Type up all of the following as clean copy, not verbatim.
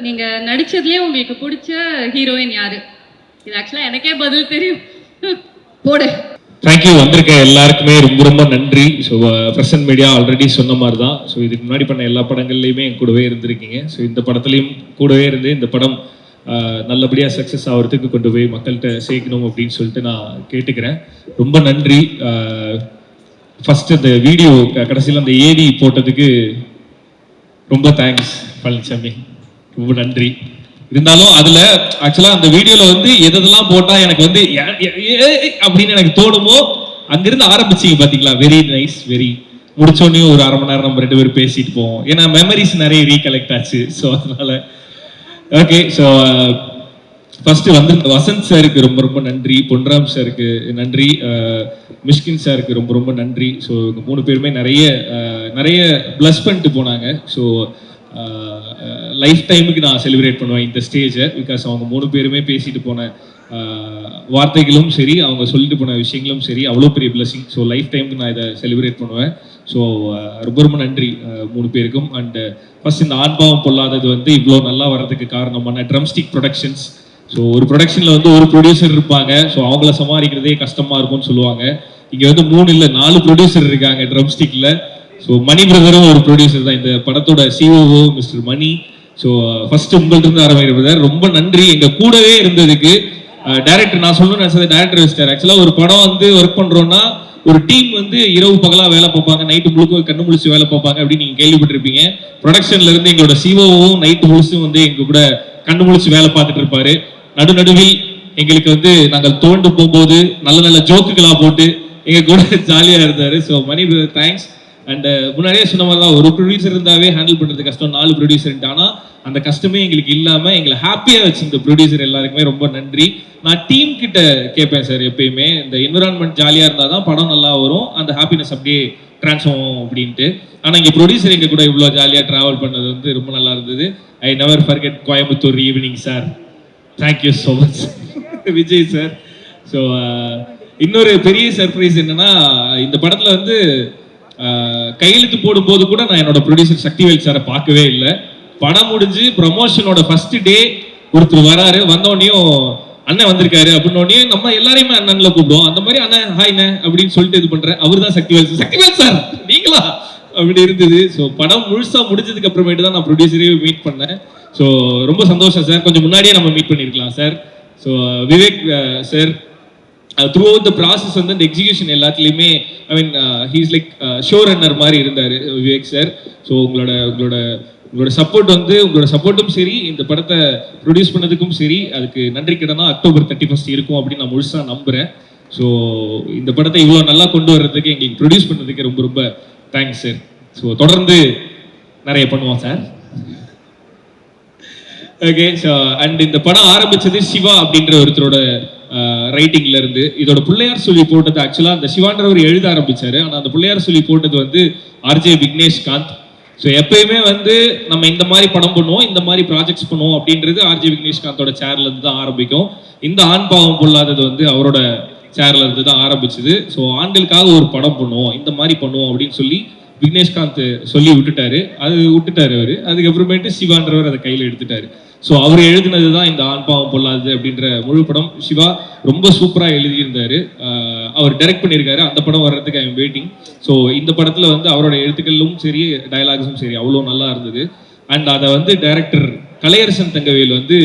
நீங்க நடிச்சதுலயே உங்களுக்கு பிடிச்ச ஹீரோயின் யாரு? இது ஆக்சுவலா எனக்கே பதில் தெரியும். போடு. தேங்க்யூ. வந்திருக்க எல்லாருக்குமே ரொம்ப ரொம்ப நன்றி. ஸோ பிரசன்ட் மீடியா ஆல்ரெடி சொன்ன மாதிரி தான். ஸோ இதுக்கு முன்னாடி பண்ண எல்லா படங்கள்லையுமே என் கூடவே இருந்திருக்கீங்க. ஸோ இந்த படத்துலையும் கூடவே இருந்து இந்த படம் நல்லபடியாக சக்ஸஸ் ஆகிறதுக்கு கொண்டு போய் மக்கள்கிட்ட சேர்க்கணும் அப்படின்னு சொல்லிட்டு நான் கேட்டுக்கிறேன். ரொம்ப நன்றி. ஃபஸ்ட்டு இந்த வீடியோ கடைசியில் அந்த ஏடி போட்டதுக்கு ரொம்ப தேங்க்ஸ் பழனிசாமி, ரொம்ப நன்றி. இருந்தாலும் அதில் ஆக்சுவலாக அந்த வீடியோவில் வந்து எதெல்லாம் போட்டால் எனக்கு வந்து அப்படின்னு எனக்கு தோணுமோ அங்கிருந்து ஆரம்பிச்சிங்க பார்த்தீங்களா. Very nice. வெரி முடிச்சோடனே ஒரு அரை மணி நேரம் நம்ம 2 பேரும் பேசிட்டு போவோம். ஏன்னா மெமரிஸ் நிறைய ரீகலெக்ட் ஆச்சு. ஸோ அதனால ஓகே. ஸோ ஃபர்ஸ்ட் வந்து வசந்த் சாருக்கு ரொம்ப ரொம்ப நன்றி, பொன்ராம் சாருக்கு நன்றி, மிஷ்கின் சாருக்கு ரொம்ப ரொம்ப நன்றி. ஸோ 3 பேருமே நிறைய ப்ளஸ் பண்ணிட்டு போனாங்க. ஸோ லைஃப் டைமுக்கு நான் செலிப்ரேட் பண்ணுவேன் இந்த ஸ்டேஜை. பிகாஸ் அவங்க 3 பேருமே பேசிட்டு போன வார்த்தைகளும் சரி, அவங்க சொல்லிட்டு போன விஷயங்களும் சரி, அவ்வளோ பெரிய பிளஸிங். ஸோ லைஃப் டைமுக்கு நான் இதை செலிப்ரேட் பண்ணுவேன். ஸோ ரொம்ப ரொம்ப நன்றி 3 பேருக்கும். அண்ட் ஃபர்ஸ்ட் இந்த ஆண்பாவம் பொல்லாதது வந்து இவ்வளோ நல்லா வர்றதுக்கு காரணமான ட்ரம்ஸ்டிக் ப்ரொடக்ஷன்ஸ். ஸோ ஒரு ப்ரொடக்ஷனில் வந்து ஒரு ப்ரொடியூசர் இருப்பாங்க. ஸோ அவங்கள சமாளிக்கிறதே கஷ்டமாக இருக்கும்னு சொல்லுவாங்க. இங்கே வந்து 3 இல்லை 4 ப்ரொடியூசர் இருக்காங்க ட்ரம்ஸ்டிக்கில். ஸோ மணி பிரதரும் ஒரு ப்ரொடியூசர் தான், இந்த படத்தோட சிஓஓ மிஸ்டர் மணி. ஸோ ஃபர்ஸ்ட் உங்கள்கிட்ட இருந்து ஆரம்பிக்கிற பிரதர் ரொம்ப நன்றி எங்கள் கூடவே இருந்ததுக்கு. டைரக்டர் நான் சொல்லணும்னு நினைச்சது டைரக்டர் வச்சிட்டார். ஆக்சுவலாக ஒரு படம் வந்து ஒர்க் பண்ணுறோன்னா ஒரு டீம் வந்து இரவு பகலாக வேலை பார்ப்பாங்க, நைட்டு முழுக்க கண்ணு முழிச்சு வேலை பார்ப்பாங்க அப்படின்னு நீங்கள் கேள்விப்பட்டிருப்பீங்க. ப்ரொடக்ஷன்ல இருந்து எங்களோட சிஓவும் நைட்டு முழிச்சும் வந்து எங்க கூட கண்ணு முழிச்சு வேலை பார்த்துட்டு இருப்பாரு. நடுவில் எங்களுக்கு வந்து நாங்கள் தோண்டு போகும்போது நல்ல நல்ல ஜோக்குகளா போட்டு எங்க கூட ஜாலியாக இருந்தார். So Mani brother thanks. And முன்னாடியே சொன்ன மாதிரி தான், ஒரு ப்ரொடியூசர் இருந்தாவே ஹேண்டில் பண்ணுறது கஷ்டம், 4 ப்ரொடியூசர். ஆனால் அந்த கஷ்டமே எங்களுக்கு இல்லாமல் எங்களை ஹாப்பியாக வச்சு இந்த ப்ரொடியூசர் எல்லாருக்குமே ரொம்ப நன்றி. நான் டீம் கிட்ட கேட்பேன் சார் எப்பயுமே, இந்த என்விரான்மெண்ட் ஜாலியாக இருந்தால் தான் படம் நல்லா வரும், அந்த ஹாப்பினஸ் அப்படியே ட்ரான்ஸ்ஃபார்ம் ஆகும் அப்படின்ட்டு. ஆனால் இங்கே ப்ரொடியூசர் எங்கள் கூட இவ்வளோ ஜாலியாக ட்ராவல் பண்ணது வந்து ரொம்ப நல்லா இருந்தது. I never forget Coimbatore evening sir. Thank you so much Vijay sir. So இன்னொரு பெரிய சர்ப்ரைஸ் என்னன்னா, இந்த படத்தில் வந்து கையெழுத்து போடும்போது கூட நான் என்னோட ப்ரொடியூசர் சக்திவேல் சாரை பார்க்கவே இல்லை. படம் முடிஞ்சு ப்ரமோஷனோட ஃபர்ஸ்ட் டே ஒருத்தர் வராரு, வந்தோடனையும் அண்ணன் வந்திருக்காரு அப்படின்னோடனே நம்ம எல்லாரையுமே அண்ணன்ல கூப்பிடுவோம். அந்த மாதிரி அண்ணன் ஹாய்ண்ணே அப்படின்னு சொல்லிட்டு இது பண்றேன். அவர் தான் சக்திவேல் சார் நீங்களா அப்படி இருந்தது. ஸோ படம் முழுசா முடிஞ்சதுக்கு அப்புறமேட்டு தான் நான் ப்ரொடியூசரையும் மீட் பண்ணேன். ஸோ ரொம்ப சந்தோஷம் சார். கொஞ்சம் முன்னாடியே நம்ம மீட் பண்ணியிருக்கலாம் sir. So Vivek sir throughout the process வந்து அந்த எக்ஸிகியூஷன் எல்லாத்துலேயுமே I mean he's like showrunner மாதிரி இருந்தார் விவேக் சார். ஸோ உங்களோட சப்போர்ட் வந்து உங்களோட சப்போர்ட்டும் சரி, இந்த படத்தை ப்ரொடியூஸ் பண்ணதுக்கும் சரி, அதுக்கு நன்றி கடனா அக்டோபர் 31 இருக்கும் அப்படின்னு நான் முழுசாக நம்புகிறேன். ஸோ இந்த படத்தை இவ்வளோ நல்லா கொண்டு வர்றதுக்கு எங்களுக்கு ப்ரொடியூஸ் பண்ணதுக்கு ரொம்ப ரொம்ப தேங்க்ஸ் சார். ஸோ தொடர்ந்து நிறைய பண்ணுவோம் சார். ஓகே. ஸோ அண்ட் இந்த படம் ஆரம்பிச்சது சிவா அப்படின்ற ஒருத்தரோட ரைட்டிங்ல இருந்து. இதோட பிள்ளையார் சொல்லி போட்டது ஆக்சுவலா அந்த சிவான்றவர் எழுத ஆரம்பிச்சாரு. ஆனால் அந்த பிள்ளையார் சொல்லி போட்டது வந்து ஆர்ஜே விக்னேஷ்காந்த். ஸோ எப்பயுமே வந்து நம்ம இந்த மாதிரி படம் பண்ணுவோம், இந்த மாதிரி ப்ராஜெக்ட்ஸ் பண்ணுவோம் அப்படின்றது ஆர்ஜே விக்னேஷ்காந்தோட சேர்ல இருந்து தான் ஆரம்பிக்கும். இந்த ஆண் பாவம் பொல்லாதது வந்து அவரோட சேர்ல இருந்து தான் ஆரம்பிச்சது. ஸோ ஆண்களுக்காக ஒரு படம் பண்ணுவோம், இந்த மாதிரி பண்ணுவோம் அப்படின்னு சொல்லி விக்னேஷ்காந்த் சொல்லி விட்டுட்டாரு. அவரு அதுக்கப்புறமேட்டு சிவான்றவர் அதை கையில் எடுத்துட்டாரு. ஸோ அவர் எழுதினது தான் இந்த ஆண் பாவம் பொல்லாது அப்படின்ற முழு படம். சிவா ரொம்ப சூப்பராக எழுதியிருந்தாரு. அவர் டைரக்ட் பண்ணியிருக்காரு. அந்த படம் வர்றதுக்கு ஐ எம் வெயிட்டிங். ஸோ இந்த படத்தில் வந்து அவரோட எழுத்துக்களும் சரி, டயலாக்ஸும் சரி அவ்வளோ நல்லா இருந்தது. அண்ட் அதை வந்து டைரக்டர் கலையரசன் தங்கவேல் வந்து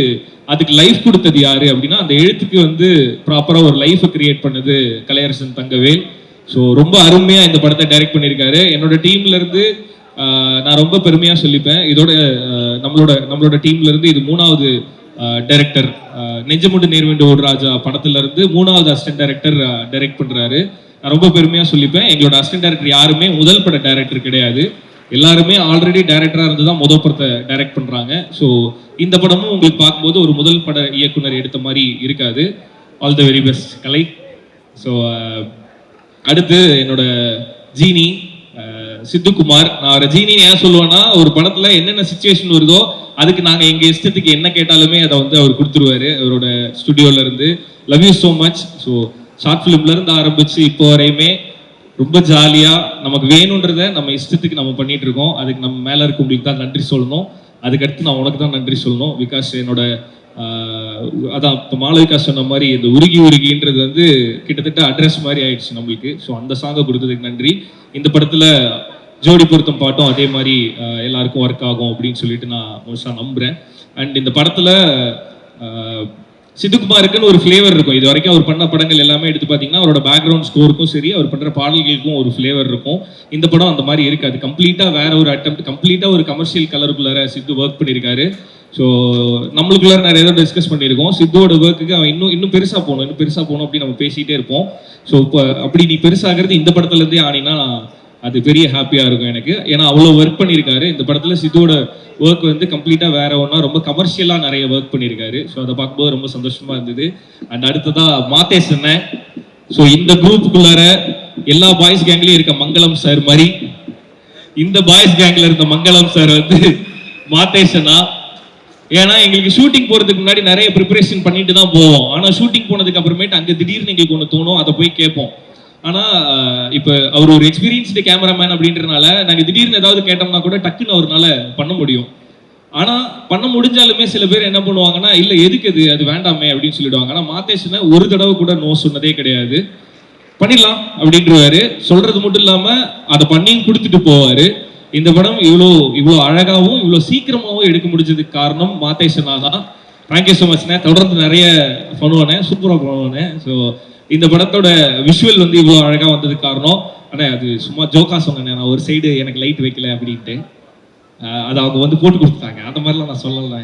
அதுக்கு லைஃப் கொடுத்தது யாரு அப்படின்னா, அந்த எழுத்துக்கு வந்து ப்ராப்பராக ஒரு லைஃபை கிரியேட் பண்ணது கலையரசன் தங்கவேல். ஸோ ரொம்ப அருமையாக இந்த படத்தை டைரக்ட் பண்ணியிருக்காரு. என்னோட டீம்ல இருந்து நான் ரொம்ப பெருமையாக சொல்லிப்பேன். இதோட நம்மளோட டீம்ல இருந்து இது 3வது டைரக்டர். நெஞ்சமுண்டு நேர்வேண்டு ஓடு ராஜா படத்துல இருந்து 3வது அசிஸ்டன்ட் டைரக்டர் டைரக்ட் பண்றாரு. நான் ரொம்ப பெருமையாக சொல்லிப்பேன். எங்களோட அசிஸ்டன்ட் டைரக்டர் யாருமே முதல் பட டைரக்டர் கிடையாது. எல்லாருமே ஆல்ரெடி டைரக்டராக இருந்து தான் முதல் படத்தை டைரக்ட் பண்றாங்க. ஸோ இந்த படமும் உங்களுக்கு பார்க்கும்போது ஒரு முதல் பட இயக்குனர் எடுத்த மாதிரி இருக்காது. All the very best Kalai. So அடுத்து என்னோட ஜீனி சித்துக்குமார். நான் ரஜினி ஏன் சொல்லுவேன்னா, ஒரு படத்துல என்னென்ன சிச்சுவேஷன் வருதோ அதுக்கு நாங்க எங்க இஷ்டத்துக்கு என்ன கேட்டாலுமே அதை வந்து அவர் கொடுத்துருவாரு அவரோட ஸ்டுடியோல இருந்து. Love you so much. So short ஃபிலிம்ல இருந்து ஆரம்பிச்சு இப்போ வரையுமே ரொம்ப ஜாலியா நமக்கு வேணுன்றத நம்ம இஷ்டத்துக்கு நம்ம பண்ணிட்டு இருக்கோம். அதுக்கு நம்ம மேல இருக்கவங்களுக்கு தான் நன்றி சொல்லணும். அதுக்கடுத்து நான் உனக்கு தான் நன்றி சொல்லணும். பிகாஸ் என்னோட அதான் இப்போ மாளவிகா சொன்ன மாதிரி இந்த உருகின்றது வந்து கிட்டத்தட்ட அட்ரஸ் மாதிரி ஆயிடுச்சு நம்மளுக்கு. ஸோ அந்த சாங்கை கொடுத்ததுக்கு நன்றி. இந்த படத்தில் ஜோடி பொருத்தம் பாட்டும் அதே மாதிரி எல்லாருக்கும் ஒர்க் ஆகும் அப்படின்னு சொல்லிட்டு நான் முழுசாக நம்புகிறேன். அண்ட் இந்த படத்தில் சித்துக்குமாருக்குன்னு ஒரு ஃப்ளேவர் இருக்கும். இது வரைக்கும் அவர் பண்ண படங்கள் எல்லாமே எடுத்து பார்த்தீங்கன்னா அவரோட பேக்ரவுண்ட் ஸ்கோருக்கும் சரி, அவர் பண்ணுற பாடல்களுக்கும் ஒரு ஃப்ளேவர் இருக்கும். இந்த படம் அந்த மாதிரி இருக்காது. கம்ப்ளீட்டாக வேற ஒரு அட்டெம்ப்ட், கம்ப்ளீட்டாக ஒரு கமர்ஷியல் கலருக்குள்ளார சித்து ஒர்க் பண்ணியிருக்காரு. ஸோ நம்மளுக்குள்ளார நிறைய ஏதோ டிஸ்கஸ் பண்ணியிருக்கோம். சித்துவோட ஒர்க்குக்கு அவன் இன்னும் பெருசாக போகணும் அப்படின்னு நம்ம பேசிகிட்டே இருப்போம். ஸோ இப்போ அப்படி நீ பெருசாகிறது இந்த படத்துலேருந்தே ஆனினா அது பெரிய ஹாப்பியாக இருக்கும் எனக்கு. ஏன்னா அவ்வளோ ஒர்க் பண்ணியிருக்காரு. இந்த படத்தில் சித்துவோட ஒர்க் வந்து கம்ப்ளீட்டாக வேற ஒன்றா ரொம்ப கமர்ஷியலாக நிறைய ஒர்க் பண்ணியிருக்காரு. ஸோ அதை பார்க்கும்போது ரொம்ப சந்தோஷமாக இருந்தது. அண்ட் அடுத்ததாக மாத்தேஷ் அண்ணன். ஸோ இந்த குரூப்புக்குள்ளார எல்லா பாய்ஸ் கேங்லேயும் இருக்க மங்களம் சார் மாதிரி இந்த பாய்ஸ் கேங்கில் இருந்த மங்களம் சார் வந்து மாத்தேஷ் அண்ணா. ஏன்னா எங்களுக்கு ஷூட்டிங் போகிறதுக்கு முன்னாடி நிறைய ப்ரிப்பரேஷன் பண்ணிட்டு தான் போவோம். ஆனால் ஷூட்டிங் போனதுக்கு அப்புறமேட்டு அங்கே திடீர்னு எங்களுக்கு ஒன்று தோணும், அதை போய் கேட்போம். ஆனால் இப்போ அவர் ஒரு எக்ஸ்பீரியன்ஸ்டு கேமராமேன் அப்படின்றனால நாங்கள் திடீர்னு ஏதாவது கேட்டோம்னா கூட டக்குன்னு அவரால் பண்ண முடியும். ஆனால் பண்ண முடிஞ்சாலுமே சில பேர் என்ன பண்ணுவாங்கன்னா, இல்லை எதுக்கு அது வேண்டாமே அப்படின்னு சொல்லிடுவாங்க. ஆனால் மாத்தேஷனை ஒரு தடவை கூட நோ சொன்னதே கிடையாது. பண்ணிடலாம் அப்படின்றவாரு. சொல்றது மட்டும் இல்லாமல் அதை பண்ணியும் கொடுத்துட்டு போவார். இந்த படம் இவ்வளோ அழகாகவும் இவ்வளோ சீக்கிரமாகவும் எடுக்க முடிஞ்சதுக்கு காரணம் மாத்தேஷனா தான். தேங்க்யூ ஸோ மச்ண்ணே. தொடர்ந்து நிறைய பண்ணுவானே, சூப்பராக பண்ணுவானே. ஸோ இந்த படத்தோட விஷுவல் வந்து இவ்வளோ அழகாக வந்ததுக்கு காரணம். ஆனால் அது சும்மா ஜோக்கா சொன்னேன், நான் ஒரு சைடு எனக்கு லைட் வைக்கல அப்படின்ட்டு. அதை அவங்க வந்து போட்டு கொடுத்தாங்க. அந்த மாதிரிலாம் நான் சொல்லலை.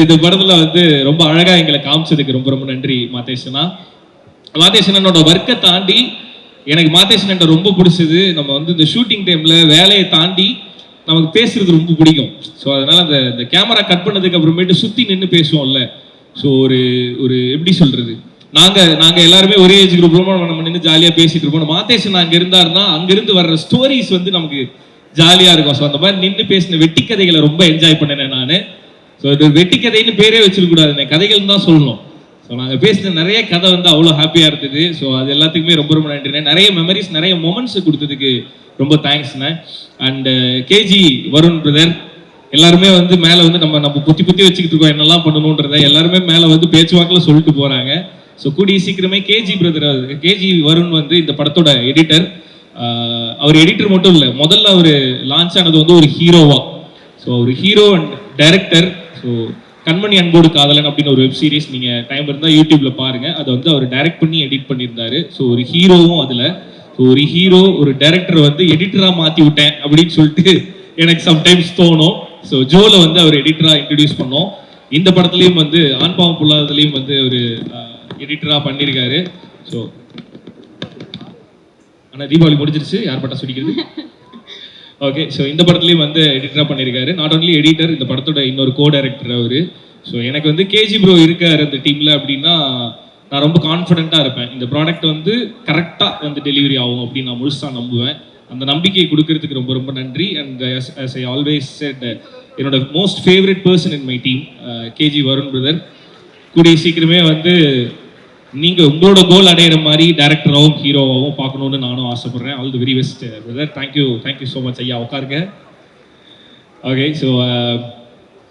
இந்த படத்தில் வந்து ரொம்ப அழகாக எங்களை காமிச்சதுக்கு ரொம்ப ரொம்ப நன்றி மாத்தேஷனா. மாத்தேஷனோட ஒர்க்கை தாண்டி எனக்கு மாத்தேஷன் ரொம்ப பிடிச்சது, நம்ம வந்து இந்த ஷூட்டிங் டைம்ல வேலையை தாண்டி நமக்கு பேசுறது ரொம்ப பிடிக்கும். ஸோ அதனால அந்த கேமரா கட் பண்ணதுக்கு அப்புறமேட்டு சுற்றி நின்று பேசுவோம்ல. ஸோ ஒரு எப்படி சொல்றது, நாங்கள் எல்லாருமே ஒரே ஏஜ் குரூப் நம்ம நின்று ஜாலியாக பேசிட்டு இருப்போம். மாத்தேஷன் அங்கே இருந்தாருன்னா அங்கிருந்து வர்ற ஸ்டோரிஸ் வந்து நமக்கு ஜாலியாக இருக்கும். ஸோ அந்த மாதிரி நின்று பேசின வெட்டி கதைகளை ரொம்ப என்ஜாய் பண்ணினேன் நான். ஸோ இது வெட்டி கதைன்னு பேரே வச்சிருக்க கூடாது, கதைகள் தான் சொல்லணும். ஸோ நாங்கள் பேசின நிறைய கதை வந்து அவ்வளோ ஹாப்பியாக இருந்தது. ஸோ அது எல்லாத்துக்குமே ரொம்ப ரொம்ப நன்றிண்ணே. நிறைய மெமரிஸ், நிறைய மொமெண்ட்ஸ் கொடுத்ததுக்கு ரொம்ப தேங்க்ஸ்ண்ணே. அண்டு கேஜி வருண் பிரதர் எல்லாருமே வந்து மேலே வந்து நம்ம புத்தி வச்சுக்கிட்டு இருக்கோம் என்னெல்லாம் பண்ணணுன்றத எல்லாருமே மேலே வந்து பேச்சுவாக்கில் சொல்லிட்டு போகிறாங்க. ஸோ கூடிய சீக்கிரமே கேஜி வருண் வந்து இந்த படத்தோட எடிட்டர். அவர் எடிட்டர் மட்டும் இல்லை, முதல்ல அவர் லான்ச் ஆனது வந்து ஒரு ஹீரோவா. ஸோ ஒரு ஹீரோ அண்ட் டைரக்டர். ஸோ கண்மணி அன்போடு காதலன் அப்படின்னு ஒரு வெப் சீரிஸ் நீங்கள் டைம் இருந்தால் யூடியூப்ல பாருங்க. அதை வந்து அவர் டைரக்ட் பண்ணி எடிட் பண்ணியிருந்தாரு. ஸோ ஒரு ஹீரோவும் அதில். ஸோ ஒரு ஹீரோ ஒரு டைரக்டர் வந்து எடிட்டராக மாற்றி விட்டேன் அப்படின்னு சொல்லிட்டு எனக்கு சம்டைம்ஸ் தோணும். ஸோ ஜோல வந்து அவர் எடிட்டராக இன்ட்ரடியூஸ் பண்ணோம். இந்த படத்துலையும் வந்து ஆண்பாவம் புல்லாததுலையும் வந்து ஒரு எடிட்டராக பண்ணியிருக்காரு. ஸோ ஆனால் தீபாவளி முடிஞ்சிருச்சு, யார் பட்டா சொல்லிக்கிறது. ஓகே, ஸோ இந்த படத்துலையும் வந்து எடிட்டராக பண்ணியிருக்காரு. நாட் ஒன்லி எடிட்டர், இந்த படத்தோட இன்னொரு கோ டைரக்டர் அவர். ஸோ எனக்கு வந்து கேஜி ப்ரோ இருக்கார் அந்த டீமில் அப்படின்னா நான் ரொம்ப கான்ஃபிடென்ட்டாக இருப்பேன். இந்த ப்ராடக்ட் வந்து கரெக்டாக வந்து டெலிவரி ஆகும் அப்படின்னு நான் முழுசாக நம்புவேன். அந்த நம்பிக்கையை கொடுக்கறதுக்கு ரொம்ப ரொம்ப நன்றி. And as I always said, என்னோட most favourite person in my team KG Varun brother. கூடிய சீக்கிரமே வந்து நீங்கள் உங்களோட கோல் அடையிற மாதிரி டைரக்டராகவும் ஹீரோவாகவும் பார்க்கணுன்னு நானும் ஆசைப்பட்றேன். All the very best brother. Thank you so much ஐயா. உட்காருங்க. ஓகே, ஸோ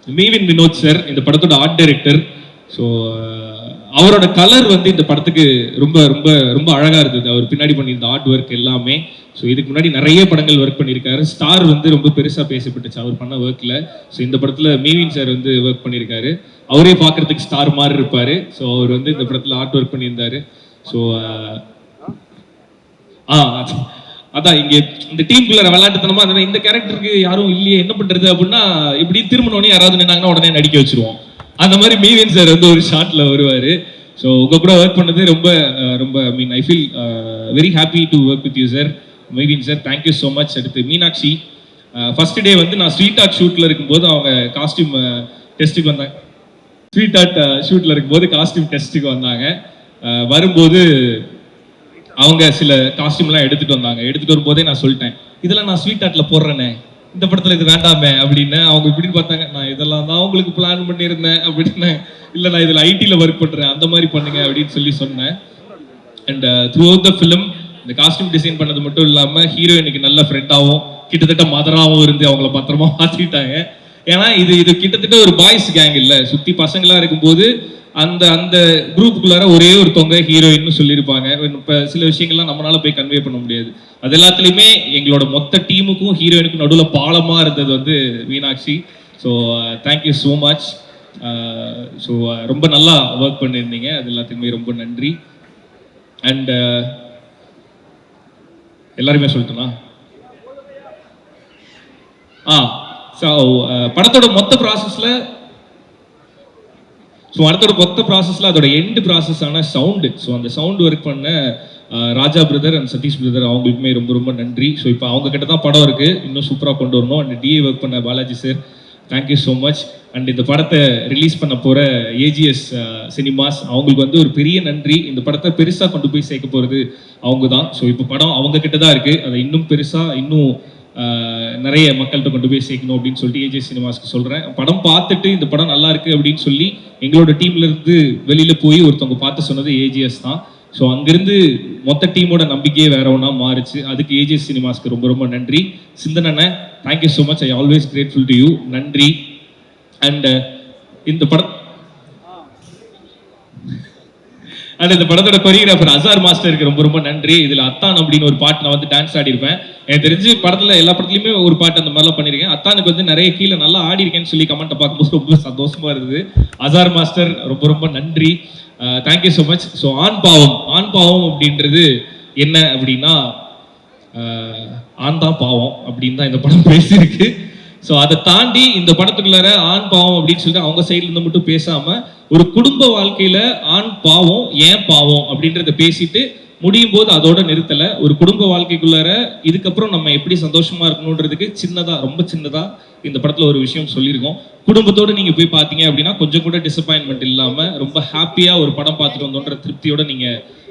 மீவின் வினோத் சார் இந்த படத்தோட ஆர்ட் டைரக்டர். ஸோ அவரோட கலர் வந்து இந்த படத்துக்கு ரொம்ப ரொம்ப ரொம்ப அழகாக இருந்தது. அவர் பின்னாடி பண்ணியிருந்த ஆர்ட் ஒர்க் எல்லாமே. ஸோ இதுக்கு முன்னாடி நிறைய படங்கள் ஒர்க் பண்ணியிருக்காரு. ஸ்டார் வந்து ரொம்ப பெருசாக பேசப்பட்டுச்சு அவர் பண்ண ஒர்க்கில். ஸோ இந்த படத்தில் மீவின் சார் வந்து ஒர்க் பண்ணியிருக்காரு. அவரே பார்க்கறதுக்கு ஸ்டார் மாதிரி இருப்பார். ஸோ அவர் வந்து இந்த படத்தில் ஆர்ட் ஒர்க் பண்ணியிருந்தாரு. ஸோ அதான் இங்கே இந்த டீமுக்குள்ள விளையாட்டுத்தனமா இருந்தது. இந்த கேரக்டருக்கு யாரும் இல்லையே என்ன பண்ணுறது அப்படின்னா, இப்படி திரும்பினோடனே யாராவது நின்னாங்கன்னா உடனே நடிக்க வச்சிருவோம். அந்த மாதிரி மீவின் சார் வந்து ஒரு ஷார்ட்ல வருவார். ஸோ உங்கள் கூட ஒர்க் பண்ணது ரொம்ப ரொம்ப I feel very happy to work with you sir. மீவின் சார் தேங்க்யூ ஸோ மச். அடுத்து மீனாட்சி, ஃபர்ஸ்ட் டே வந்து நான் ஸ்வீட் ஆர்ட் ஷூட்டில் இருக்கும்போது அவங்க காஸ்டியூம் டெஸ்ட்டுக்கு வந்தாங்க. ஸ்வீட் ஆர்ட் ஷூட்டில் இருக்கும்போது காஸ்டியூம் டெஸ்ட்டுக்கு வந்தாங்க. வரும்போது அவங்க சில காஸ்டியூம்லாம் எடுத்துகிட்டு வந்தாங்க. எடுத்துகிட்டு வரும்போதே நான் சொல்லிட்டேன், இதெல்லாம் நான் ஸ்வீட் ஆர்ட்டில் போடுறேனே, இந்த படத்தில் இது வேண்டாமே அப்படின்னு. அவங்க இப்படின்னு பார்த்தாங்க, நான் இதெல்லாம் தான் உங்களுக்கு பிளான் பண்ணியிருந்தேன் அப்படின்னு. இல்லை நான் இதில் ஐடியில் ஒர்க் பண்ணுறேன், அந்த மாதிரி பண்ணுங்க அப்படின்னு சொல்லி சொன்னேன். And through out the film இந்த காஸ்டியூம் டிசைன் பண்ணது மட்டும் இல்லாம ஹீரோயினுக்கு நல்ல ஃப்ரெண்டாகவும் கிட்டத்தட்ட மதராகவும் இருந்து அவங்கள பத்திரமா மாத்திட்டாங்க. ஏன்னா இது கிட்டத்தட்ட ஒரு பாய்ஸ் கேங் இல்ல, சுத்தி பசங்களா இருக்கும்போது அந்த அந்த குரூப்புக்குள்ளார ஒரே ஒருத்தவங்க ஹீரோயின்னு சொல்லியிருப்பாங்க. இப்போ சில விஷயங்கள்லாம் நம்மளால போய் கன்வே பண்ண முடியாது. அது எல்லாத்துலேயுமே எங்களோட மொத்த டீமுக்கும் ஹீரோயினுக்கும் நடுவில் பாலமா இருந்தது வந்து Meenakshi. So thank you so much. So ரொம்ப நல்லா ஒர்க் பண்ணியிருந்தீங்க, அது எல்லாத்துக்குமே ரொம்ப நன்றி. அண்ட் எல்லாருமே சொல்லிட்டேனா? ஸோ படத்தோட மொத்த ப்ராசஸில் அதோட எண்டு ப்ராசஸான சவுண்டு, ஸோ அந்த சவுண்ட் ஒர்க் பண்ண ராஜா பிரதர் அண்ட் சதீஷ் பிரதர் அவங்களுக்குமே ரொம்ப ரொம்ப நன்றி. ஸோ இப்போ அவங்க கிட்ட தான் படம் இருக்கு, இன்னும் சூப்பராக கொண்டு வரணும். அண்ட் டிஏ ஒர்க் பண்ண Balaji sir, thank you so much. And இந்த படத்தை ரிலீஸ் பண்ண போகிற ஏஜிஎஸ் சினிமாஸ் அவங்களுக்கு வந்து ஒரு பெரிய நன்றி. இந்த படத்தை பெருசாக கொண்டு போய் சேர்க்க போகிறது அவங்க தான். ஸோ இப்போ படம் அவங்க கிட்ட தான் இருக்குது, அதை இன்னும் பெருசாக இன்னும் நிறைய மக்கள்கிட்ட கொண்டு போய் சேர்க்கணும் அப்படின்னு சொல்லிட்டு ஏஜிஎஸ் சினிமாஸ்க்கு சொல்கிறேன். படம் பார்த்துட்டு இந்த படம் நல்லா இருக்குது அப்படின்னு சொல்லி எங்களோட டீம்ல இருந்து வெளியில் போய் ஒருத்தவங்க பார்த்து சொன்னது ஏஜிஎஸ் தான். ஸோ அங்கேருந்து மொத்த டீமோட நம்பிக்கையே வேற ஒன்றா மாறிச்சு. அதுக்கு ஏஜிஎஸ் சினிமாஸ்க்கு ரொம்ப ரொம்ப நன்றி. சிந்தனை, thank you so much, I always grateful to you, நன்றி. அண்ட் இந்த படத்தோட கொரியோகிராஃபர் அசார் மாஸ்டருக்கு ரொம்ப ரொம்ப நன்றி. இதில் அத்தான் அப்படின்னு ஒரு பாட்டு நான் வந்து டான்ஸ் ஆடிருப்பேன். எனக்கு தெரிஞ்சு படத்தில் எல்லா படத்துலையுமே ஒரு பாட்டு அந்த மாதிரிலாம் பண்ணியிருக்கேன். அத்தானுக்கு வந்து நிறைய கீழே நல்லா ஆடி இருக்கேன்னு சொல்லி கமெண்ட்டை பார்க்கும்போது ரொம்ப சந்தோஷமா இருந்தது. அசார் மாஸ்டர் ரொம்ப ரொம்ப நன்றி, தேங்க்யூ ஸோ மச். ஸோ ஆண் பாவம் அப்படின்றது என்ன அப்படின்னா, ஆண் தான் பாவம் அப்படின்னு தான் இந்த படம் பேசியிருக்கு. ஸோ அதை தாண்டி இந்த படத்துக்குள்ளார ஆண் பாவம் அப்படின்னு சொல்லிட்டு அவங்க சைட்ல இருந்து மட்டும் பேசாம ஒரு குடும்ப வாழ்க்கையில ஆண் பாவம் ஏன் பாவம் அப்படின்றத பேசிட்டு முடியும் போது அதோட நிறுத்தல. ஒரு குடும்ப வாழ்க்கைக்குள்ளார இதுக்கப்புறம் நம்ம எப்படி சந்தோஷமா இருக்கணுன்றதுக்கு ரொம்ப சின்னதா இந்த படத்துல ஒரு விஷயம் சொல்லியிருக்கோம். குடும்பத்தோடு நீங்க போய் பாத்தீங்க அப்படின்னா கொஞ்சம் கூட டிசப்பாயின்மெண்ட் இல்லாம ரொம்ப ஹாப்பியா ஒரு படம் பார்த்துட்டு வந்தோன்ற திருப்தியோட நீங்க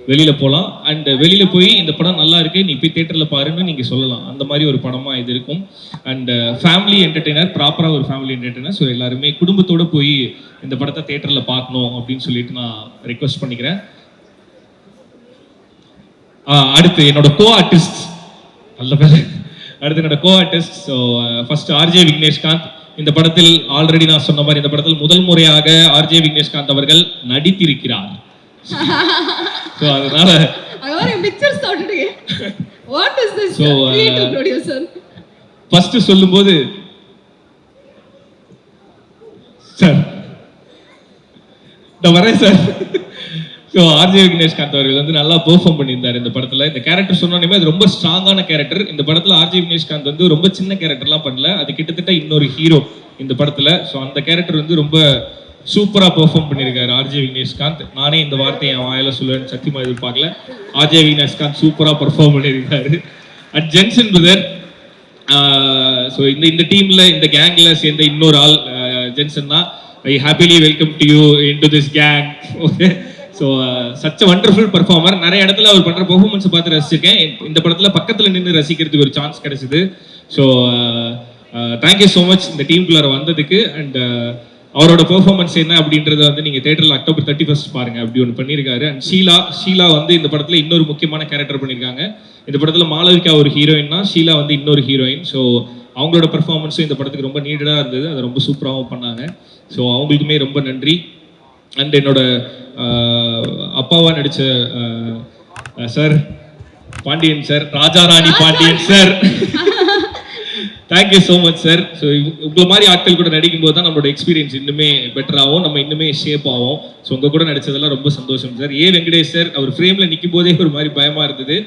வெளியில போகலாம். அண்ட் வெளியில போய் இந்த படம் நல்லா இருக்கு, நீ போய் தியேட்டர்ல பாருன்னு நீங்க சொல்லலாம். அந்த மாதிரி ஒரு படமா இது இருக்கும். அண்ட் ஃபேமிலி என்டர்டெய்னர், ப்ராப்பரா ஒரு ஃபேமிலி என்டர்டெய்னர். ஸோ எல்லாருமே குடும்பத்தோட போய் இந்த படத்தை தியேட்டர்ல பார்க்கணும் அப்படின்னு சொல்லிட்டு நான் ரெக்வஸ்ட் பண்ணிக்கிறேன். அடுத்து என்னோட கோ ஆர்டிஸ்ட், நல்ல பேர். அடுத்து என்னோட co artist. So first RJ Vigneshkanth. இந்த படத்தில் ஆல்ரெடி நான் சொன்ன மாதிரி இந்த படத்தில் முதல் முறையாக ஆர்ஜே விக்னேஷ்காந்த் அவர்கள் நடித்திருக்கிறார். So அதனால I want a picture started. What is this? So creative producer. First சொல்லும்போது சார் நான் வரேன் சார். ஸோ ஆர்ஜே விக்னேஷ்காந்த் அவர்கள் வந்து நல்லா பெர்ஃபார்ம் பண்ணியிருந்தார் இந்த படத்தில். இந்த கேரக்டர் சொன்னோன்னே அது ரொம்ப ஸ்ட்ராங்கான கேரக்டர். இந்த படத்தில் ஆர்ஜே விக்னேஷ்காந்த் வந்து ரொம்ப சின்ன கேரக்டர்லாம் பண்ணல, அது கிட்டத்தட்ட இன்னொரு ஹீரோ இந்த படத்தில். ஸோ அந்த கேரக்டர் வந்து ரொம்ப சூப்பராக பெர்ஃபார்ம் பண்ணியிருக்காரு ஆர்ஜே விக்னேஷ்காந்த். நானே இந்த வார்த்தையை என் வாயில சொல்லுவேன்னு சத்தியமாக எதிர்பார்க்கல. ஆர்ஜே விக்னேஷ்காந்த் சூப்பராக பெர்ஃபார்ம் பண்ணியிருக்காரு. At Jensen brother. ஸோ இந்த டீம்ல இந்த கேங்ல சேர்ந்த இன்னொரு ஆள் ஜென்சன் தான். I happily welcome to you into this gang. Okay, so such a wonderful performer. நிறைய இடத்துல அவர் பண்ற பெர்ஃபார்மன்ஸை பார்த்து ரசிச்சிருக்கேன். இந்த படத்துல பக்கத்துல நின்று ரசிக்கிறதுக்கு ஒரு சான்ஸ் கிடைச்சிது. ஸோ தேங்க்யூ ஸோ மச் இந்த டீமுக்குள்ளார வந்ததுக்கு. அண்ட் அவரோட பெர்ஃபார்மன்ஸ் என்ன அப்படின்றத வந்து நீங்க தியேட்டர்ல October 31 பாருங்க, அப்படி ஒன்று பண்ணியிருக்காரு. அண்ட் ஷீலா வந்து இந்த படத்துல இன்னொரு முக்கியமான கேரக்டர் பண்ணியிருக்காங்க. இந்த படத்துல மாளவிகா ஒரு ஹீரோயின்னா, ஷீலா வந்து இன்னொரு ஹீரோயின். ஸோ அவங்களோட பெர்ஃபார்மன்ஸும் இந்த படத்துக்கு ரொம்ப நீடடாக இருந்தது, அதை ரொம்ப சூப்பராகவும் பண்ணாங்க. ஸோ அவங்களுக்குமே ரொம்ப நன்றி. அண்ட் என்னோட அப்பாவா நடிச்ச sir Pandian sir, Rajarani Pandian sir, thank you so much sir. So உங்களை மாதிரி ஆட்கள் கூட நடிக்கும் போது தான் நம்மளோட எக்ஸ்பீரியன்ஸ் இன்னுமே பெட்டர் ஆகும், நம்ம இன்னுமே ஷேப் ஆகும். ஸோ உங்க கூட நடிச்சதெல்லாம் ரொம்ப சந்தோஷம் சார். வெங்கடேஷ் சார், அவர் ஃப்ரேம்ல நிற்கும் போதே ஒரு மாதிரி பயமா இருந்தது.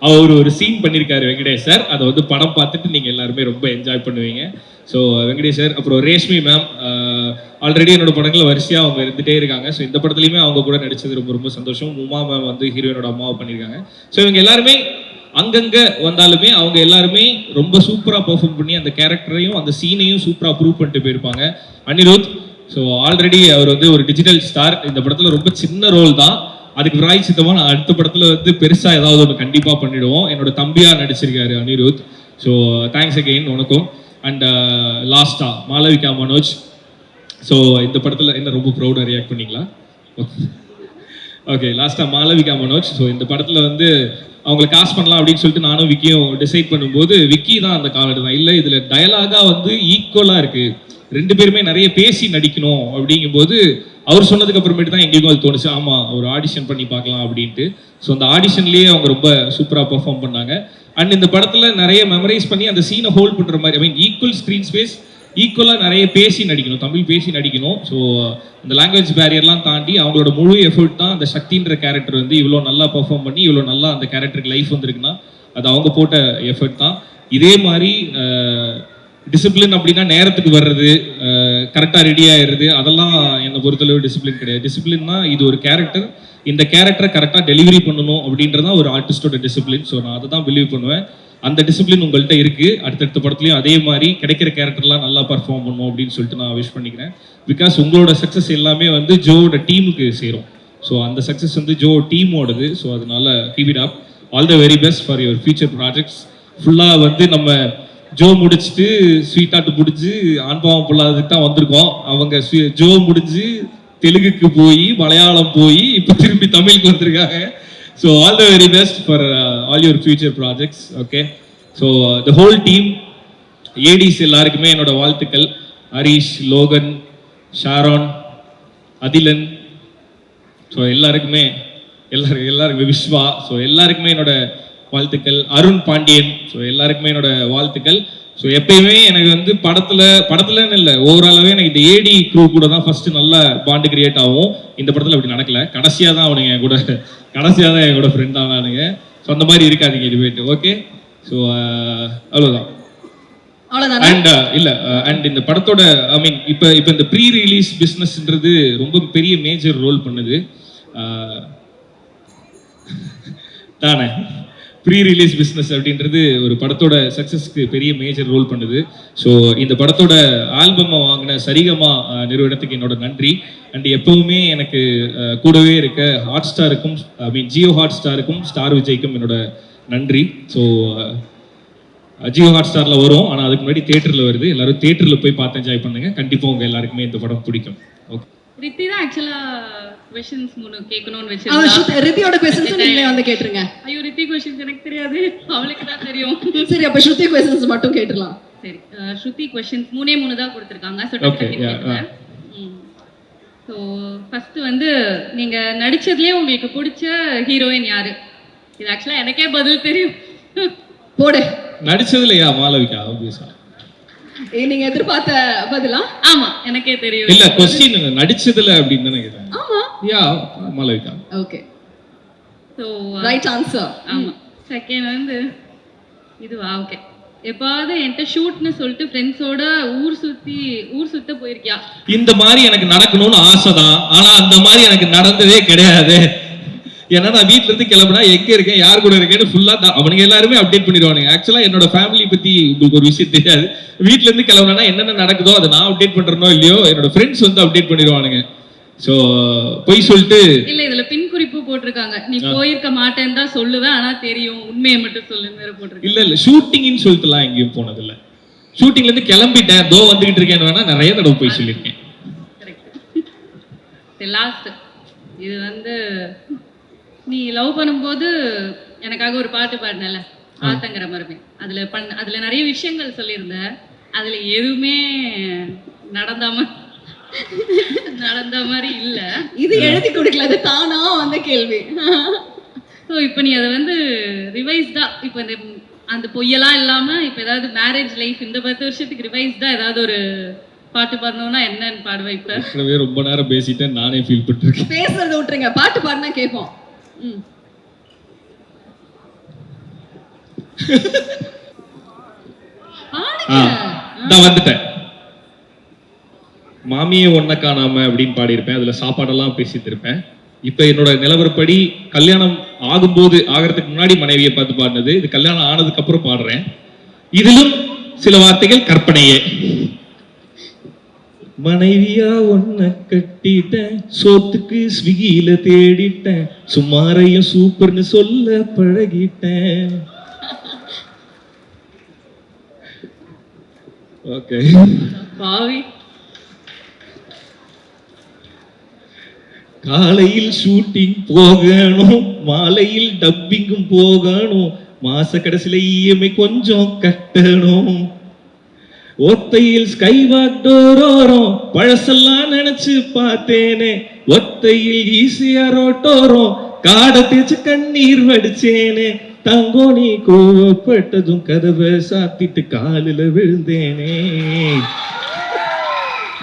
அவர் ஒரு சீன் பண்ணியிருக்காரு வெங்கடேஷ் சார், அதை வந்து படம் பார்த்துட்டு நீங்க எல்லாருமே ரொம்ப என்ஜாய் பண்ணுவீங்க. ஸோ வெங்கடேஷ் சார், அப்புறம் ரேஷ்மி மேம், ஆல்ரெடி என்னோட படங்களில் வரிசையாக அவங்க இருந்துகிட்டே இருக்காங்க. ஸோ இந்த படத்துலையுமே அவங்க கூட நடிச்சது ரொம்ப ரொம்ப சந்தோஷம். உமா மேம் வந்து ஹீரோயினோட அம்மாவை பண்ணியிருக்காங்க. ஸோ இவங்க எல்லாருமே அங்கங்க வந்தாலுமே அவங்க எல்லாருமே ரொம்ப சூப்பராக பெர்ஃபார்ம் பண்ணி அந்த கேரக்டரையும் அந்த சீனையும் சூப்பராக ப்ரூவ் பண்ணிட்டு போயிருப்பாங்க. அனிருத், ஸோ ஆல்ரெடி அவர் வந்து ஒரு டிஜிட்டல் ஸ்டார். இந்த படத்தில் ரொம்ப சின்ன ரோல் தான், அதுக்கு விராய் சித்தமா நான் அடுத்த படத்தில் வந்து பெருசாக ஏதாவது ஒன்று கண்டிப்பாக பண்ணிடுவோம். என்னோட தம்பியாக நடிச்சிருக்காரு அனிருத். ஸோ தேங்க்ஸ் அகெயின் உனக்கும். அண்ட் லாஸ்டா மாளவிகா மனோஜ். ஸோ இந்த படத்தில் என்ன ரொம்ப ப்ரௌடாக ரியாக்ட் பண்ணீங்களா? ஓகே, லாஸ்டா மாளவிகா மனோஜ். ஸோ இந்த படத்தில் வந்து அவங்களை காஸ்ட் பண்ணலாம் அப்படின்னு சொல்லிட்டு நானும் விக்கியும் டிசைட் பண்ணும்போது விக்கி தான் அந்த கால் எடுத்தான். இல்லை இதில் டயலாகா வந்து ஈக்குவலாக இருக்குது, ரெண்டு பேருமே நிறைய பேசி நடிக்கணும் அப்படிங்கும்போது அவர் சொன்னதுக்கு அப்புறமேட்டு தான் எங்களுக்கும் அது தோணுச்சு, ஆமாம் ஒரு ஆடிஷன் பண்ணி பார்க்கலாம் அப்படின்ட்டு. ஸோ அந்த ஆடிஷன்லேயே அவங்க ரொம்ப சூப்பராக பெர்ஃபார்ம் பண்ணாங்க. அண்ட் இந்த படத்தில் நிறைய மெமரைஸ் பண்ணி அந்த சீனை ஹோல்ட் பண்ணுற மாதிரி, ஐ மீன் ஈக்குவல் ஸ்க்ரீன் ஸ்பேஸ், ஈக்குவலாக நிறைய பேசி நடிக்கணும், தமிழ் பேசி நடிக்கணும். ஸோ அந்த லாங்குவேஜ் பேரியர்லாம் தாண்டி அவங்களோட முழு எஃபர்ட் தான் அந்த சக்தின்ற கேரக்டர் வந்து இவ்வளோ நல்லா பெர்ஃபார்ம் பண்ணி இவ்வளோ நல்லா அந்த கேரக்டருக்கு லைஃப் வந்திருக்குன்னா அது அவங்க போட்ட எஃபர்ட் தான். இதே மாதிரி டிசிப்ளின் அப்படின்னா நேரத்துக்கு வர்றது, கரெக்டாக ரெடி ஆயிடுறது, அதெல்லாம் என்னை பொறுத்தளவு டிசிப்ளின் கிடையாது. டிசிப்ளின்னா இது ஒரு கேரக்டர், இந்த கேரக்டரை கரெக்டாக டெலிவரி பண்ணணும் அப்படின்றதான் ஒரு ஆர்டிஸ்டோட டிசிப்ளின். ஸோ நான் அதை தான் பிலீவ் பண்ணுவேன். அந்த டிசிப்ளின் உங்கள்கிட்ட இருக்குது. அடுத்தடுத்த படத்துலையும் அதே மாதிரி கிடைக்கிற கேரக்டர்லாம் நல்லா பர்ஃபார்ம் பண்ணணும் அப்படின்னு சொல்லிட்டு நான் விஷ் பண்ணிக்கிறேன். பிகாஸ் உங்களோட சக்ஸஸ் எல்லாமே வந்து ஜோவோட டீமுக்கு சேரும். ஸோ அந்த சக்ஸஸ் வந்து ஜோ டீமோடது. ஸோ அதனால keep it up. All the very best for your future projects. ஃபுல்லாக வந்து நம்ம ஜோ முடிச்சுட்டு ஸ்வீட்டாட்டு முடிஞ்சு ஆண்பாவம் பொல்லாததுக்கு தான் வந்திருக்கோம். அவங்க ஜோ முடிஞ்சு தெலுங்குக்கு போய் மலையாளம் போய் இப்போ திரும்பி தமிழுக்கு வந்திருக்காங்க. So all the very best for all your future projects. Okay, so the whole team, ஏடிஸ் எல்லாருக்குமே என்னோட வாழ்த்துக்கள். ஹரிஷ், லோகன், ஷாரோன், அதிலன், ஸோ எல்லாருக்குமே விஸ்வா, ஸோ எல்லாருக்குமே என்னோட வாழ்த்துக்கள். அருண் பாண்டியன், ஸோ எல்லாருக்குமே என்னோட வாழ்த்துக்கள். ஸோ எப்பயுமே எனக்கு வந்து படத்துலன்னு இல்லை, ஓவராலாகவே எனக்கு இந்த ஏடி க்ரூ கூட தான் ஃபர்ஸ்ட் நல்ல பாண்டு கிரியேட் ஆகும். இந்த படத்தில் அப்படி நடக்கல. கடைசியாக தான் அவனுங்க என் கூட ஃப்ரெண்ட் ஆனானுங்க. ஸோ அந்த மாதிரி இருக்காதீங்க இனிமேட்டு. ஓகே, ஸோ அவ்வளோதான். அண்ட் இந்த படத்தோட ஐ மீன் இப்போ இந்த ப்ரீ ரிலீஸ் பிஸ்னஸ்ன்றது ரொம்ப பெரிய மேஜர் ரோல் பண்ணுது தானே. ப்ரீ ரிலீஸ் பிஸ்னஸ் அப்படின்றது ஒரு படத்தோட சக்ஸஸ்க்கு பெரிய மேஜர் ரோல் பண்ணுது. ஸோ இந்த படத்தோட ஆல்பமை வாங்கின சரிகமா நிறுவனத்துக்கு என்னோட நன்றி. அண்ட் எப்பவுமே எனக்கு கூடவே இருக்க ஹாட் ஸ்டாருக்கும், ஐ மீன் ஜியோ ஹாட் ஸ்டாருக்கும், ஸ்டார் விஜய்க்கும் என்னோட நன்றி. ஸோ ஜியோ ஹாட் ஸ்டாரில் வரும், ஆனால் அதுக்கு முன்னாடி தியேட்டரில் வருது. எல்லாரும் தியேட்டரில் போய் பார்த்து என்ஜாய் பண்ணுங்க. கண்டிப்பாக உங்கள் எல்லாருக்குமே இந்த படம் பிடிக்கும். ஓகே, ரித்தி தான் ஆக்சுவலா क्वेश्चंस மூணு கேட்கணும்னு வெச்சிருந்தா. ரித்தியோட क्वेश्चंस நீங்களே வந்து கேட்றுங்க. ஐயோ, ரித்தி क्वेश्चंस எனக்கு தெரியாது, அவளுக்கு தான் தெரியும். சரி, அப்ப ஸ்ருதி क्वेश्चंस மட்டும் கேட்றலாம். சரி, ஸ்ருதி क्वेश्चंस மூணே தான் கொடுத்திருக்காங்க. சோ டக்கு கேட்றேன். சோ ஃபர்ஸ்ட் வந்து நீங்க நடிச்சதுலயே உங்களுக்கு பிடிச்ச ஹீரோயின் யாரு? இது ஆக்சுவலா எனக்கே பதில் தெரியும். போடு. நடிச்சதுலயா? மாளவிகா ஆப்வியஸா. நீங்க எதிர்பார்த்த பதிலா? ஆமா, எனக்கே தெரியும். இல்ல, क्वेश्चन நடிச்சதுல அப்படின்னு தான கேட்டேன். ஆமா, yeah Malavika. Okay, so right answer. ஆமா. செகண்ட் வந்து இதுவா? ஓகே, எப்பாவது என்கிட்ட ஷூட்னு சொல்லிட்டு ஃப்ரெண்ட்ஸோட ஊர் சுத்த போயிருக்கியா? இந்த மாதிரி எனக்கு நடக்கணும்னு ஆசைதான், ஆனா அந்த மாதிரி எனக்கு நடந்ததே கிடையாது. ஏன்னா நான் வீட்டுல இருந்து கிளம்புனா எங்க இருக்கேன், யார் கூட இருக்கேன்னு ஃபுல்லா அவனுங்க எல்லாருமே அப்டேட் பண்ணிடுவானுங்க. ஆக்சுவலா என்னோட ஃபேமிலி பத்தி உங்களுக்கு ஒரு விஷயம் தெரியாது. வீட்டுல இருந்து கிளம்புனா என்னென்ன நடக்குதோ அதை நான் அப்டேட் பண்றனோ இல்லையோ, என்னோட ஃப்ரெண்ட்ஸ் வந்து அப்டேட் பண்ணிடுவானுங்க. சோ போய் சொல்லிட்டு இல்ல, இதுல பின் குறிப்பு போட்டிருக்காங்க, நீ போயிருக்க மாட்டேன்னு தான் சொல்லுவேன், ஆனா தெரியும், உண்மையை மட்டும் சொல்லுன்னு வேற போட்டிருக்காங்க. இல்ல ஷூட்டிங்னு சொல்லிட்டுலாம் எங்கேயும் போனது இல்ல. ஷூட்டிங்ல இருந்து கிளம்பிட்டேன், தோ வந்துகிட்டு இருக்கேன்னு வேணா நிறைய தடவை போய் சொல்லியிருக்கேன். லாஸ்ட் இது வந்து நீ லவ் பண்ணும்போது எனக்காக ஒரு பாட்டு பாடினல, ஆத்தங்கிற மரமே, அதுல நிறைய விஷயங்கள் சொல்லியிருந்த, அதுல எதுவுமே நடந்த மாதிரி இல்ல. இது எழுதி கொடுக்கல, அது தானா வந்த கேள்வி. ஸோ இப்போ நீ அதை வந்து ரிவைஸ்டா, இப்போ இந்த அந்த பொய்யெல்லாம் இல்லாம இப்போ ஏதாவது மேரேஜ் லைஃப் இந்த 10 வருஷத்துக்கு ரிவைஸ்டா ஏதாவது ஒரு பாட்டு பாடணும்னா என்னன்னு பாடுவேன்? இப்ப ரொம்ப நேரம் பேசிட்டேன், நானே ஃபீல் பண்ணிருக்கேன். பேசுறத விட்டுருங்க, பாட்டு பாடினா கேட்போம். வந்துட்டேன். மாமியே ஒன்ன காணாம அப்படின்னு பாடியிருப்பேன். அதுல சாப்பாடெல்லாம் பேசிட்டு இருப்பேன். இப்ப என்னோட நிலவரப்படி கல்யாணம் ஆகிறதுக்கு முன்னாடி மனைவியை பார்த்து பாடினது, இது கல்யாணம் ஆனதுக்கு அப்புறம் பாடுறேன். இதிலும் சில வார்த்தைகள் கற்பனையே. மனைவியா ஒன்ன கட்டிட்டேன், சோத்துக்கு ஸ்விக்கியில தேடிட்டேன், சுமாரையும் சூப்பர்னு சொல்ல பழகிட்டேன். ஓகே, பாவி காலையில் ஷூட்டிங் போகணும், மாலையில் டப்பிங்கும் போகணும், மாச கடைசியில இஎம்ஐ கொஞ்சம் கட்டணும். ஒத்தையில் ஸ்கை வாக் டோரோரம் பழசெல்லாம் நினைச்சு பார்த்தேனே, ஒத்தையில் ஈஸியா ரோட்டோரம் காடை தேச்சு கண்ணீர் வடிச்சேனே, தங்கோ நீ கோவப்பட்டதும் கதவை சாத்திட்டு காலில் விழுந்தேனே,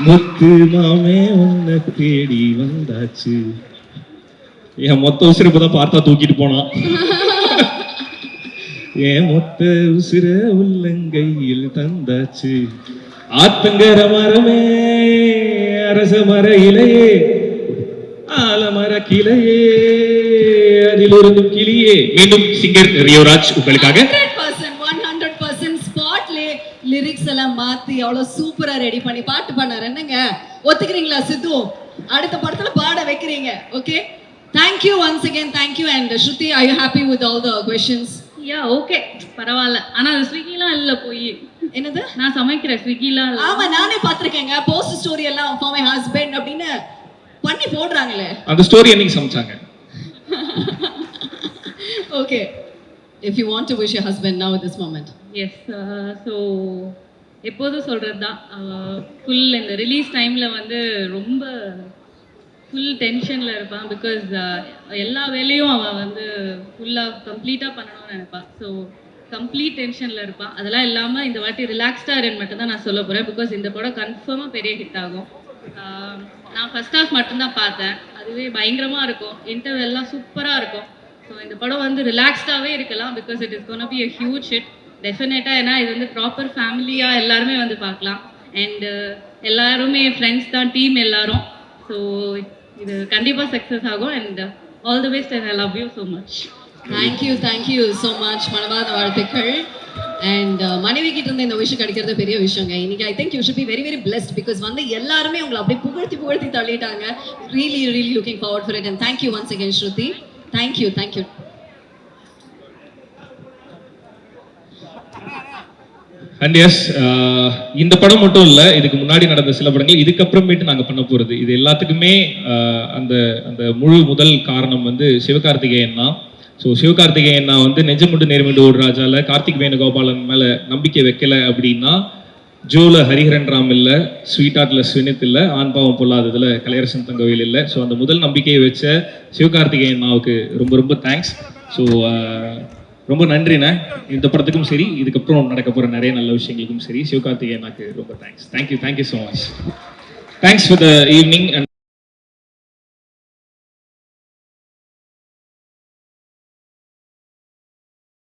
முத்து மாமே உன்னை தேடி வந்தாச்சு. என் மொத்த உசிரை இப்பதான் பார்த்தா தூக்கிட்டு போனான். என் மொத்த உசிர உள்ளங்கையில் தந்தாச்சு. ஆத்தங்கர மரமே அரச மர இலையே ஆலமர கிளையே அதில் ஒரு கிளியே. மீண்டும் சிங்கர் ரியோராஜ் உங்களுக்காக 100% ஸ்பாட்ல லிரிக்ஸ் எல்லாம் மாத்தி அவ்வளவு சூப்பரா ரெடி பண்ணி பாட்டு பண்ணாரு. என்னங்க ஒத்துக்கிறீங்களா சித்து? அடுத்த படத்துல பாட வைக்கிறீங்க. Okay, thank you once again. Thank you. And Shruti, are you happy with all the questions? Yeah okay, பரவாயில்ல. ஆனா அது ஸ்விக்கிலாம் இல்ல, போய் என்னது? நான் சமைக்கிறேன், ஸ்விக்கிலாம் இல்ல. ஆமா, நானே பாத்திருக்கேங்க. போஸ்ட் ஸ்டோரி எல்லாம் ஃபார் மை ஹஸ்பண்ட் அப்படின்னு பண்ணி போடுறாங்களே. அந்த ஸ்டோரி என்னைக்கு சமைச்சாங்க? Okay, if you want to wish your husband now at this moment. Yes, so எப்போதும் சொல்கிறது தான், ஃபுல் இந்த ரிலீஸ் டைமில் வந்து ரொம்ப ஃபுல் டென்ஷனில் இருப்பான். பிகாஸ் எல்லா வேலையும் அவன் வந்து ஃபுல்லாக கம்ப்ளீட்டாக பண்ணணும்னு நினைப்பான். ஸோ கம்ப்ளீட் டென்ஷனில் இருப்பான். அதெல்லாம் இல்லாமல் இந்த வாட்டி ரிலாக்ஸ்டாக இருன்னு மட்டும் தான் நான் சொல்ல போகிறேன். பிகாஸ் இந்த படம் கன்ஃபார்மாக பெரிய ஹிட் ஆகும். நான் ஃபர்ஸ்ட் ஹாஃப் மட்டும்தான் பார்த்தேன், அதுவே பயங்கரமாக இருக்கும். இன்டர்வெல்லாம் சூப்பராக இருக்கும். ஸோ இந்த படம் வந்து ரிலாக்ஸ்டாகவே இருக்கலாம். Because it is gonna be a huge hit டெஃபினட்டாக. ஏன்னா இது வந்து ப்ராப்பர் ஃபேமிலியாக எல்லாருமே வந்து பார்க்கலாம். அண்டு எல்லாருமே ஃப்ரெண்ட்ஸ் தான், டீம் எல்லாரும். ஸோ இது கண்டிப்பாக சக்ஸஸ் ஆகும். And all the best and I love you so much. Thank you so much. மனமார்ந்த வாழ்த்துக்கள். அண்ட் மனைவி கிட்ட இருந்து இந்த விஷயம் கிடைக்கிறது பெரிய விஷயங்க. இன்னைக்கு I think you should be very very blessed. Because வந்து எல்லாருமே உங்களை அப்படியே புகழ்த்தி தள்ளிட்டாங்க. Really looking forward for it. And thank you once again Shruti. Thank you. And yes, இந்த படம் மட்டும் இல்லை, இதுக்கு முன்னாடி நடந்த சில படங்கள், இதுக்கப்புறமேட்டு நாங்கள் பண்ண போகிறது, இது எல்லாத்துக்குமே அந்த அந்த முழு முதல் காரணம் வந்து சிவகார்த்திகேயன் தான். ஸோ சிவகார்த்திகேயன் நான் வந்து நெஞ்சமுண்டு நேர்மிண்டு ஓடுராஜால கார்த்திக் வேணுகோபாலன் மேலே நம்பிக்கை வைக்கல அப்படின்னா, ஜோல ஹரிஹரன் ராம் இல்லை, ஸ்வீட் ஆர்ட்ல ஸ்வினித் இல்லை, ஆண் பாவம் பொல்லாததுல கலையரசன் தங்கவேல் இல்லை. ஸோ அந்த முதல் நம்பிக்கையை வச்ச சிவகார்த்திகேயன் நாவுக்கு ரொம்ப ரொம்ப தேங்க்ஸ். ஸோ ரொம்ப நன்றிண்ணே. இந்த படத்துக்கும் சரி, இதுக்கப்புறம் நடக்க போகிற நிறைய நல்ல விஷயங்களுக்கும் சரி, சிவகார்த்திகேயனாக்கு ரொம்ப thanks. Thank you so much. Thanks for the evening.